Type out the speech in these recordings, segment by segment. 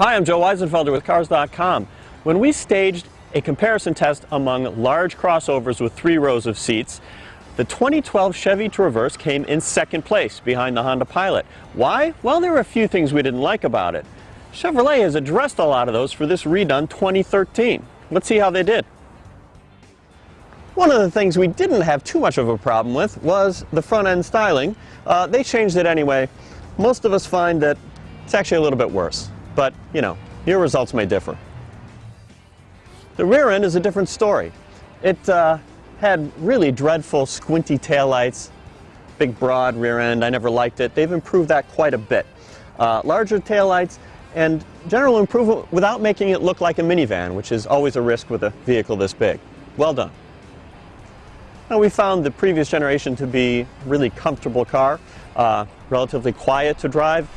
Hi, I'm Joe Weisenfelder with Cars.com. When we staged a comparison test among large crossovers with 3 rows of seats, the 2012 Chevy Traverse came in second place behind the Honda Pilot. Why? Well, there were a few things we didn't like about it. Chevrolet has addressed a lot of those for this redone 2013. Let's see how they did. One of the things we didn't have too much of a problem with was the front end styling. They changed it anyway. Most of us find that it's actually a little bit worse. But, you know, your results may differ. The rear end is a different story. It had really dreadful squinty taillights, big broad rear end. I never liked it. They've improved that quite a bit. Larger taillights and general improvement without making it look like a minivan, which is always a risk with a vehicle this big. Well done. Now, we found the previous generation to be a really comfortable car, relatively quiet to drive.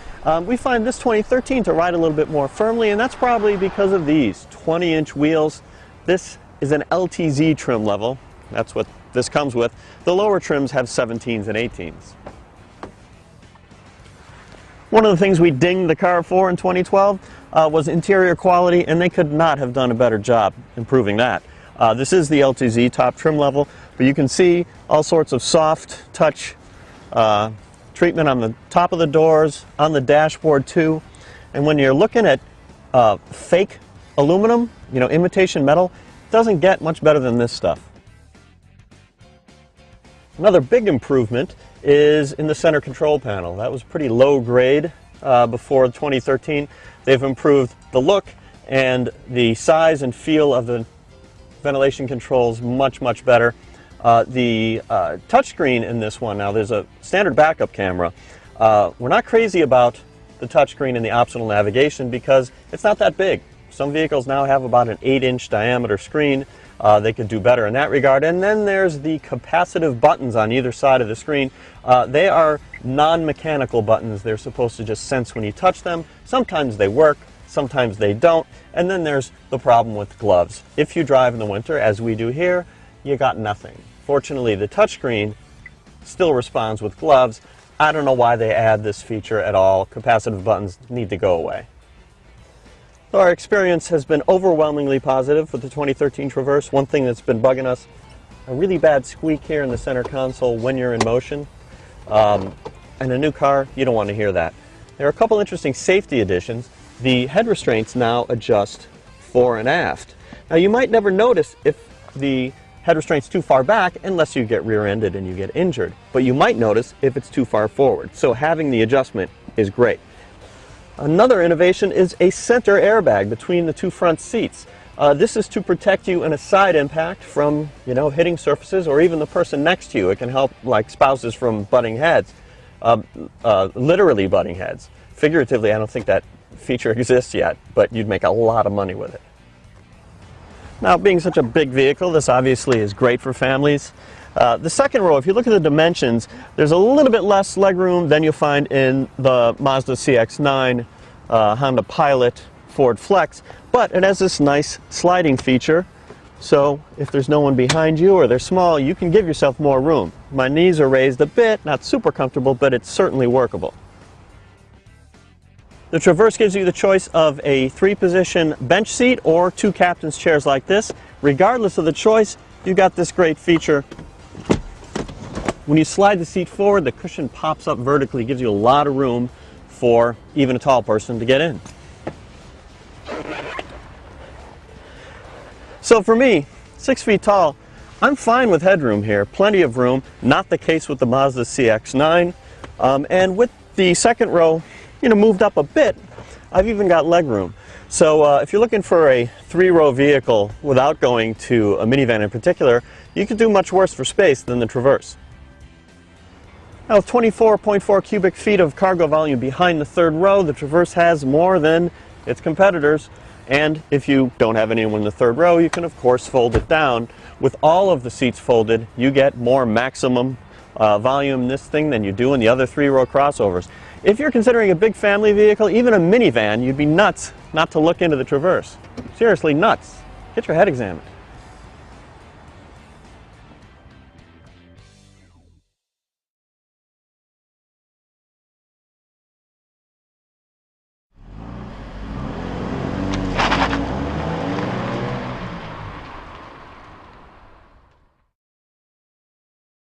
We find this 2013 to ride a little bit more firmly, and that's probably because of these 20-inch wheels. This is an LTZ trim level. That's what this comes with. The lower trims have 17s and 18s. One of the things we dinged the car for in 2012 was interior quality, and they could not have done a better job improving that. This is the LTZ top trim level, but you can see all sorts of soft touch treatment on the top of the doors, on the dashboard too. And when you're looking at fake aluminum, you know, imitation metal, it doesn't get much better than this stuff. Another big improvement is in the center control panel. That was pretty low grade before 2013. They've improved the look and the size and feel of the ventilation controls much better. The touchscreen in this one, now there's a standard backup camera. We're not crazy about the touchscreen and the optional navigation because it's not that big. Some vehicles now have about an 8-inch diameter screen. They could do better in that regard. And then there's the capacitive buttons on either side of the screen. They are non-mechanical buttons. They're supposed to just sense when you touch them. Sometimes they work, sometimes they don't. And then there's the problem with gloves. If you drive in the winter, as we do here, you got nothing. Fortunately, the touchscreen still responds with gloves. I don't know why they add this feature at all. Capacitive buttons need to go away. So our experience has been overwhelmingly positive with the 2013 Traverse. One thing that's been bugging us, a really bad squeak here in the center console when you're in motion. And a new car, you don't want to hear that. There are a couple interesting safety additions. The head restraints now adjust fore and aft. Now, you might never notice if the head restraint's too far back unless you get rear-ended and you get injured. But you might notice if it's too far forward. So having the adjustment is great. Another innovation is a center airbag between the 2 front seats. This is to protect you in a side impact from, you know, hitting surfaces or even the person next to you. It can help, like, spouses from butting heads, literally butting heads. Figuratively, I don't think that feature exists yet, but you'd make a lot of money with it. Now, being such a big vehicle, this obviously is great for families. The second row, if you look at the dimensions, there's a little bit less legroom than you'll find in the Mazda CX-9, Honda Pilot, Ford Flex, but it has this nice sliding feature. So if there's no one behind you or they're small, you can give yourself more room. My knees are raised a bit, not super comfortable, but it's certainly workable. The Traverse gives you the choice of a 3-position bench seat or 2 captain's chairs like this. Regardless of the choice, you've got this great feature. When you slide the seat forward, the cushion pops up vertically, gives you a lot of room for even a tall person to get in. So for me, 6 feet tall, I'm fine with headroom here, plenty of room. Not the case with the Mazda CX-9. And with the second row, you know, moved up a bit, I've even got leg room. So if you're looking for a 3-row vehicle without going to a minivan in particular, you could do much worse for space than the Traverse. Now, with 24.4 cubic feet of cargo volume behind the third row, the Traverse has more than its competitors. And if you don't have anyone in the third row, you can of course fold it down. With all of the seats folded, you get more maximum volume in this thing than you do in the other 3-row crossovers. If you're considering a big family vehicle, even a minivan, you'd be nuts not to look into the Traverse. Seriously nuts. Get your head examined.